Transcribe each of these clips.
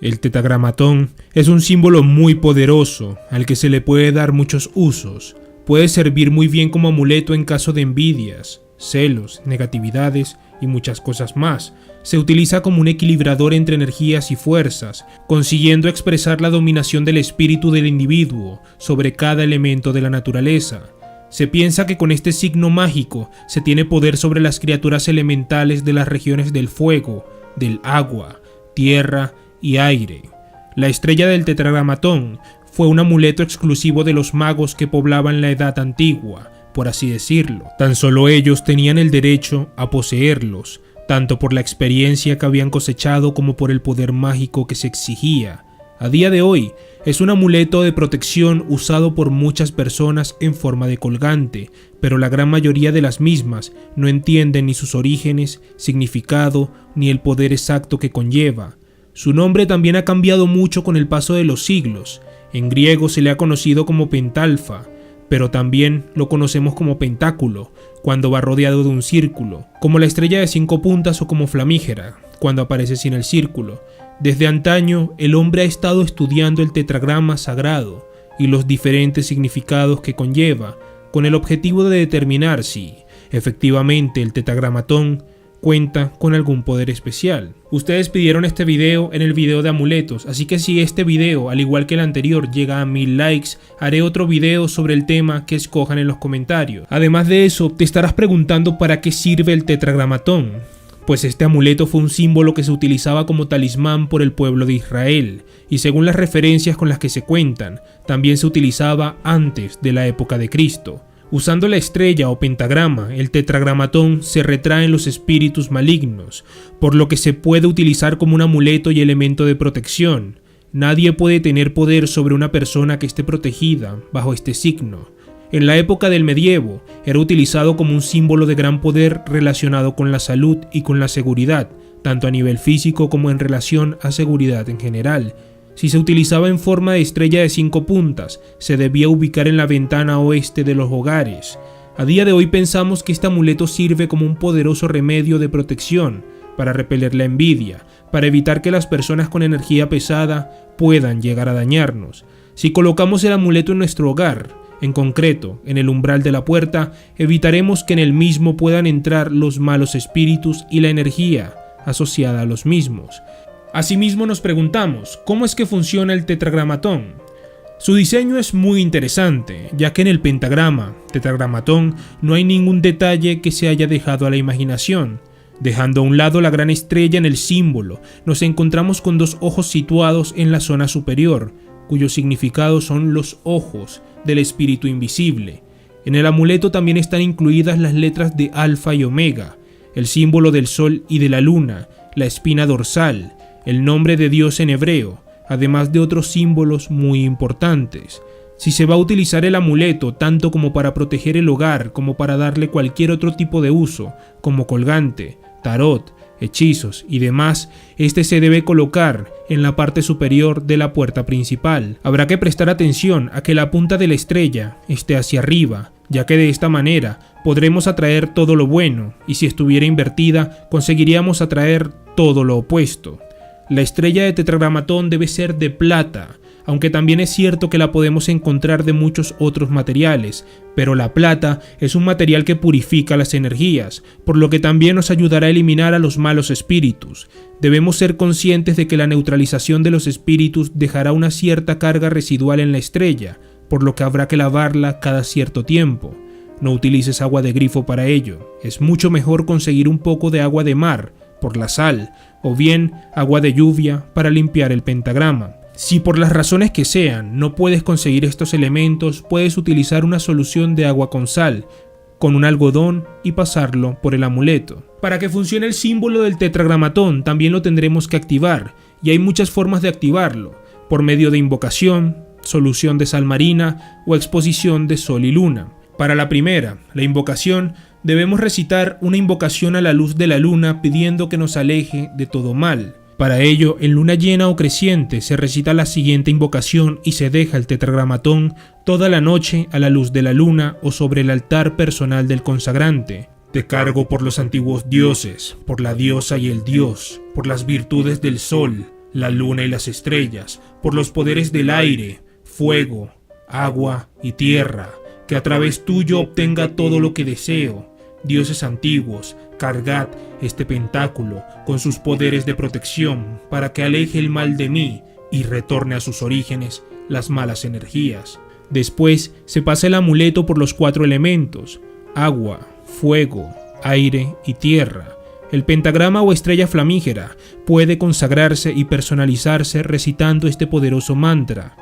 El tetragramatón es un símbolo muy poderoso al que se le puede dar muchos usos. Puede servir muy bien como amuleto en caso de envidias, celos, negatividades y muchas cosas más. Se utiliza como un equilibrador entre energías y fuerzas, consiguiendo expresar la dominación del espíritu del individuo sobre cada elemento de la naturaleza. Se piensa que con este signo mágico se tiene poder sobre las criaturas elementales de las regiones del fuego, del agua, tierra y aire. La estrella del tetragramatón fue un amuleto exclusivo de los magos que poblaban la Edad Antigua, por así decirlo. Tan solo ellos tenían el derecho a poseerlos, tanto por la experiencia que habían cosechado como por el poder mágico que se exigía. A día de hoy, es un amuleto de protección usado por muchas personas en forma de colgante, pero la gran mayoría de las mismas no entienden ni sus orígenes, significado, ni el poder exacto que conlleva. Su nombre también ha cambiado mucho con el paso de los siglos. En griego se le ha conocido como pentalfa, pero también lo conocemos como pentáculo, cuando va rodeado de un círculo, como la estrella de 5 puntas o como flamígera, cuando aparece sin el círculo. Desde antaño, el hombre ha estado estudiando el tetragrama sagrado y los diferentes significados que conlleva, con el objetivo de determinar si, efectivamente, el tetragramatón cuenta con algún poder especial. Ustedes pidieron este video en el video de amuletos, así que si este video, al igual que el anterior, llega a 1000 likes, haré otro video sobre el tema que escojan en los comentarios. Además de eso, te estarás preguntando para qué sirve el tetragramatón. Pues este amuleto fue un símbolo que se utilizaba como talismán por el pueblo de Israel, y según las referencias con las que se cuentan, también se utilizaba antes de la época de Cristo. Usando la estrella o pentagrama, el tetragramatón se retraen los espíritus malignos, por lo que se puede utilizar como un amuleto y elemento de protección. Nadie puede tener poder sobre una persona que esté protegida bajo este signo. En la época del medievo, era utilizado como un símbolo de gran poder relacionado con la salud y con la seguridad, tanto a nivel físico como en relación a seguridad en general. Si se utilizaba en forma de estrella de 5 puntas, se debía ubicar en la ventana oeste de los hogares. A día de hoy pensamos que este amuleto sirve como un poderoso remedio de protección, para repeler la envidia, para evitar que las personas con energía pesada puedan llegar a dañarnos. Si colocamos el amuleto en nuestro hogar, en concreto, en el umbral de la puerta, evitaremos que en el mismo puedan entrar los malos espíritus y la energía asociada a los mismos. Asimismo nos preguntamos, ¿cómo es que funciona el tetragramatón? Su diseño es muy interesante, ya que en el pentagrama, tetragramatón, no hay ningún detalle que se haya dejado a la imaginación. Dejando a un lado la gran estrella en el símbolo, nos encontramos con 2 ojos situados en la zona superior, cuyos significados son los ojos del espíritu invisible. En el amuleto también están incluidas las letras de Alfa y Omega, el símbolo del sol y de la luna, la espina dorsal, el nombre de Dios en hebreo, además de otros símbolos muy importantes. Si se va a utilizar el amuleto tanto como para proteger el hogar como para darle cualquier otro tipo de uso, como colgante, tarot, hechizos y demás, este se debe colocar en la parte superior de la puerta principal. Habrá que prestar atención a que la punta de la estrella esté hacia arriba, ya que de esta manera podremos atraer todo lo bueno, y si estuviera invertida, conseguiríamos atraer todo lo opuesto. La estrella de tetragramatón debe ser de plata, aunque también es cierto que la podemos encontrar de muchos otros materiales, pero la plata es un material que purifica las energías, por lo que también nos ayudará a eliminar a los malos espíritus. Debemos ser conscientes de que la neutralización de los espíritus dejará una cierta carga residual en la estrella, por lo que habrá que lavarla cada cierto tiempo. No utilices agua de grifo para ello, es mucho mejor conseguir un poco de agua de mar, por la sal, o bien agua de lluvia para limpiar el pentagrama. Si por las razones que sean no puedes conseguir estos elementos, puedes utilizar una solución de agua con sal, con un algodón y pasarlo por el amuleto. Para que funcione el símbolo del tetragramatón también lo tendremos que activar, y hay muchas formas de activarlo, por medio de invocación, solución de sal marina o exposición de sol y luna. Para la primera, la invocación, debemos recitar una invocación a la luz de la luna pidiendo que nos aleje de todo mal. Para ello, en luna llena o creciente se recita la siguiente invocación y se deja el tetragramatón toda la noche a la luz de la luna o sobre el altar personal del consagrante. Te cargo por los antiguos dioses, por la diosa y el dios, por las virtudes del sol, la luna y las estrellas, por los poderes del aire, fuego, agua y tierra, que a través tuyo obtenga todo lo que deseo. Dioses antiguos, cargad este pentáculo con sus poderes de protección para que aleje el mal de mí y retorne a sus orígenes las malas energías. Después se pasa el amuleto por los 4 elementos: agua, fuego, aire y tierra. El pentagrama o estrella flamígera puede consagrarse y personalizarse recitando este poderoso mantra: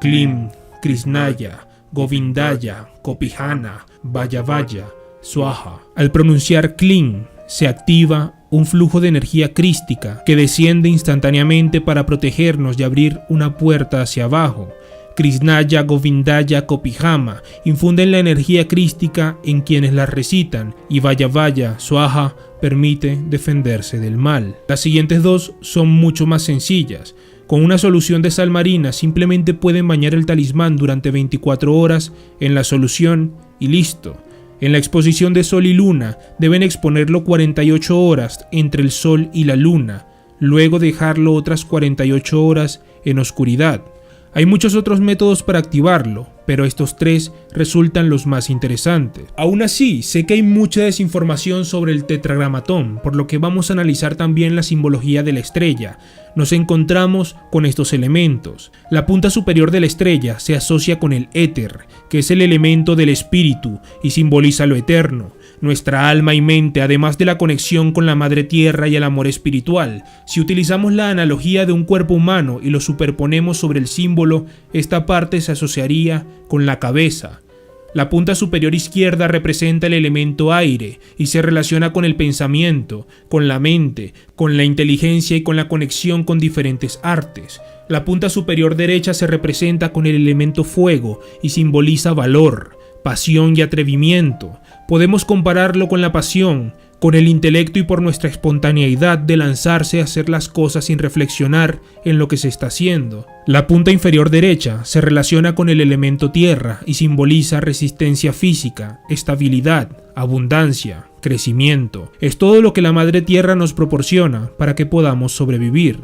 Klim, Krishnaya, Govindaya, Kopihana, Vaya Vaya, Swaha. Al pronunciar Klim, se activa un flujo de energía crística que desciende instantáneamente para protegernos y abrir una puerta hacia abajo. Krishnaya, Govindaya, Kopihama infunden la energía crística en quienes las recitan, y Vaya Vaya, Swaha permite defenderse del mal. Las siguientes 2 son mucho más sencillas. Con una solución de sal marina simplemente pueden bañar el talismán durante 24 horas en la solución y listo. En la exposición de sol y luna deben exponerlo 48 horas entre el sol y la luna, luego dejarlo otras 48 horas en oscuridad. Hay muchos otros métodos para activarlo, pero estos 3 resultan los más interesantes. Aún así, sé que hay mucha desinformación sobre el tetragramatón, por lo que vamos a analizar también la simbología de la estrella. Nos encontramos con estos elementos. La punta superior de la estrella se asocia con el éter, que es el elemento del espíritu y simboliza lo eterno, nuestra alma y mente, además de la conexión con la madre tierra y el amor espiritual. Si utilizamos la analogía de un cuerpo humano y lo superponemos sobre el símbolo, esta parte se asociaría con la cabeza. La punta superior izquierda representa el elemento aire y se relaciona con el pensamiento, con la mente, con la inteligencia y con la conexión con diferentes artes. La punta superior derecha se representa con el elemento fuego y simboliza valor, pasión y atrevimiento. Podemos compararlo con la pasión, con el intelecto y por nuestra espontaneidad de lanzarse a hacer las cosas sin reflexionar en lo que se está haciendo. La punta inferior derecha se relaciona con el elemento tierra y simboliza resistencia física, estabilidad, abundancia, crecimiento. Es todo lo que la madre tierra nos proporciona para que podamos sobrevivir.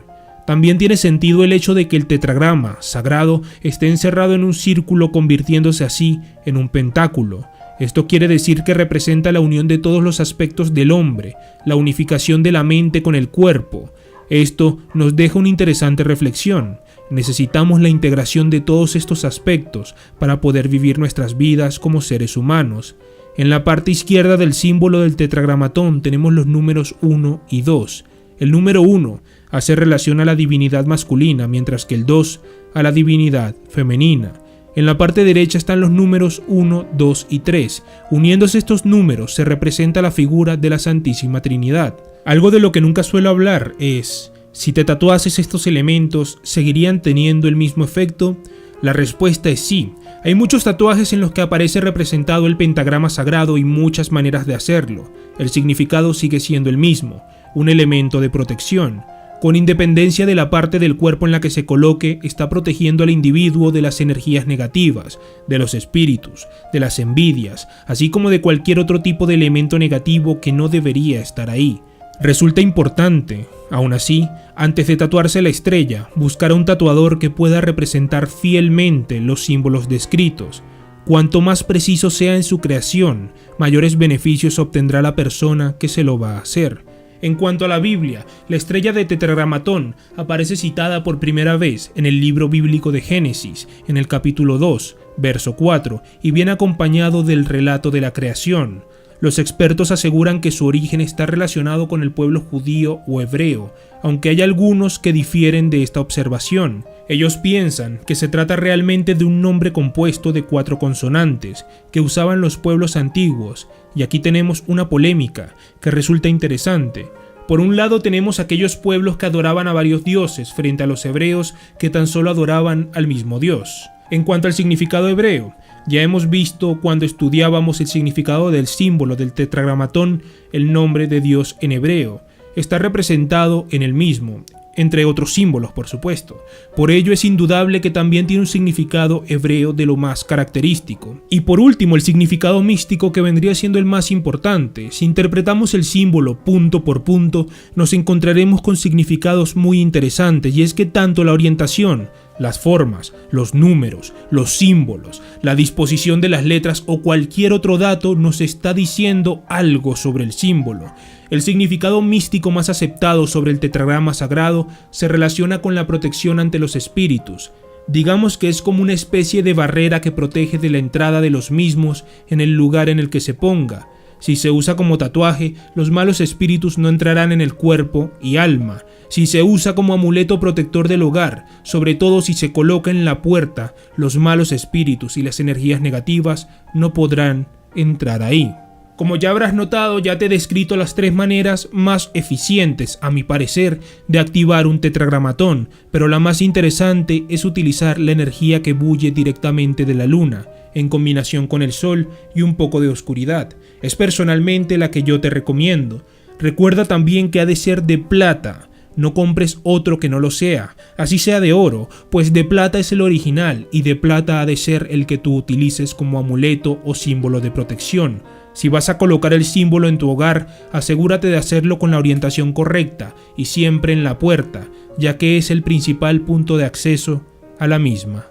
También tiene sentido el hecho de que el tetragrama sagrado esté encerrado en un círculo, convirtiéndose así en un pentáculo. Esto quiere decir que representa la unión de todos los aspectos del hombre, la unificación de la mente con el cuerpo. Esto nos deja una interesante reflexión. Necesitamos la integración de todos estos aspectos para poder vivir nuestras vidas como seres humanos. En la parte izquierda del símbolo del tetragramatón tenemos los números 1 y 2. El número 1 hace relación a la divinidad masculina, mientras que el 2 a la divinidad femenina. En la parte derecha están los números 1, 2 y 3. Uniéndose estos números se representa la figura de la Santísima Trinidad. Algo de lo que nunca suelo hablar es: si te tatuases estos elementos, ¿seguirían teniendo el mismo efecto? La respuesta es sí. Hay muchos tatuajes en los que aparece representado el pentagrama sagrado y muchas maneras de hacerlo. El significado sigue siendo el mismo, un elemento de protección. Con independencia de la parte del cuerpo en la que se coloque, está protegiendo al individuo de las energías negativas, de los espíritus, de las envidias, así como de cualquier otro tipo de elemento negativo que no debería estar ahí. Resulta importante, aún así, antes de tatuarse la estrella, buscar a un tatuador que pueda representar fielmente los símbolos descritos. Cuanto más preciso sea en su creación, mayores beneficios obtendrá la persona que se lo va a hacer. En cuanto a la Biblia, la estrella de tetragramatón aparece citada por primera vez en el libro bíblico de Génesis, en el capítulo 2, verso 4, y viene acompañado del relato de la creación. Los expertos aseguran que su origen está relacionado con el pueblo judío o hebreo, aunque hay algunos que difieren de esta observación. Ellos piensan que se trata realmente de un nombre compuesto de 4 consonantes que usaban los pueblos antiguos, y aquí tenemos una polémica que resulta interesante. Por un lado tenemos aquellos pueblos que adoraban a varios dioses frente a los hebreos que tan solo adoraban al mismo Dios. En cuanto al significado hebreo, ya hemos visto cuando estudiábamos el significado del símbolo del tetragramatón el nombre de Dios en hebreo. Está representado en el mismo. entre otros símbolos, por supuesto. Por ello es indudable que también tiene un significado hebreo de lo más característico. Y por último, el significado místico, que vendría siendo el más importante. Si interpretamos el símbolo punto por punto, nos encontraremos con significados muy interesantes, y es que tanto la orientación, las formas, los números, los símbolos, la disposición de las letras o cualquier otro dato nos está diciendo algo sobre el símbolo. El significado místico más aceptado sobre el tetragrama sagrado se relaciona con la protección ante los espíritus. Digamos que es como una especie de barrera que protege de la entrada de los mismos en el lugar en el que se ponga. Si se usa como tatuaje, los malos espíritus no entrarán en el cuerpo y alma. Si se usa como amuleto protector del hogar, sobre todo si se coloca en la puerta, los malos espíritus y las energías negativas no podrán entrar ahí. Como ya habrás notado, ya te he descrito las 3 maneras más eficientes, a mi parecer, de activar un tetragramatón, pero la más interesante es utilizar la energía que bulle directamente de la luna, en combinación con el sol y un poco de oscuridad. Es personalmente la que yo te recomiendo. Recuerda también que ha de ser de plata. No compres otro que no lo sea, así sea de oro, pues de plata es el original y de plata ha de ser el que tú utilices como amuleto o símbolo de protección. Si vas a colocar el símbolo en tu hogar, asegúrate de hacerlo con la orientación correcta y siempre en la puerta, ya que es el principal punto de acceso a la misma.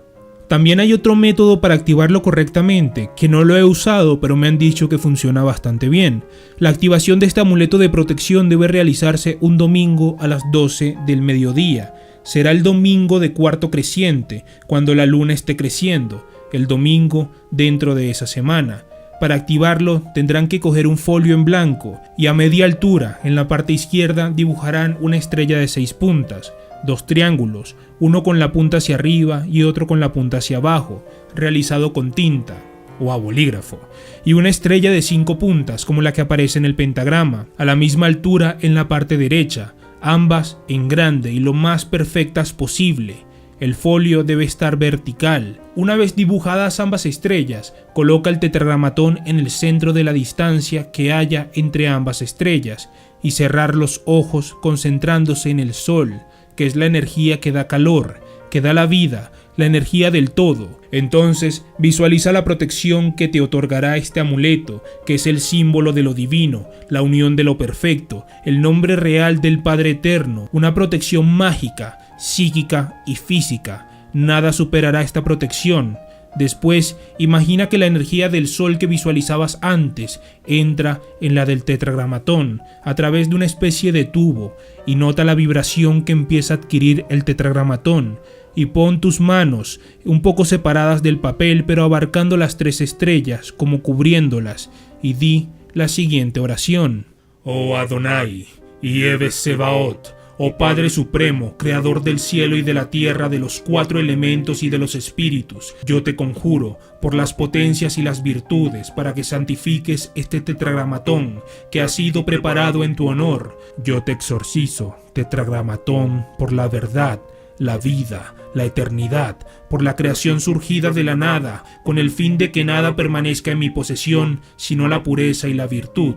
También hay otro método para activarlo correctamente, que no lo he usado, pero me han dicho que funciona bastante bien. La activación de este amuleto de protección debe realizarse un domingo a las 12 del mediodía. Será el domingo de cuarto creciente, cuando la luna esté creciendo, el domingo dentro de esa semana. Para activarlo tendrán que coger un folio en blanco y a media altura, en la parte izquierda, dibujarán una estrella de 6 puntas. 2 triángulos, uno con la punta hacia arriba y otro con la punta hacia abajo, realizado con tinta o a bolígrafo, y una estrella de 5 puntas como la que aparece en el pentagrama, a la misma altura en la parte derecha, ambas en grande y lo más perfectas posible. El folio debe estar vertical. Una vez dibujadas ambas estrellas, coloca el tetragramatón en el centro de la distancia que haya entre ambas estrellas y cerrar los ojos concentrándose en el sol, que es la energía que da calor, que da la vida, la energía del todo. Entonces visualiza la protección que te otorgará este amuleto, que es el símbolo de lo divino, la unión de lo perfecto, el nombre real del Padre Eterno, una protección mágica, psíquica y física. Nada superará esta protección. Después, imagina que la energía del sol que visualizabas antes entra en la del tetragramatón a través de una especie de tubo y nota la vibración que empieza a adquirir el tetragramatón. Y pon tus manos un poco separadas del papel, pero abarcando las 3 estrellas, como cubriéndolas, y di la siguiente oración: Oh Adonai, Yehvé Sebaot, oh Padre Supremo, Creador del cielo y de la tierra, de los 4 elementos y de los espíritus, yo te conjuro, por las potencias y las virtudes, para que santifiques este tetragramatón que ha sido preparado en tu honor. Yo te exorcizo, tetragramatón, por la verdad, la vida, la eternidad, por la creación surgida de la nada, con el fin de que nada permanezca en mi posesión, sino la pureza y la virtud.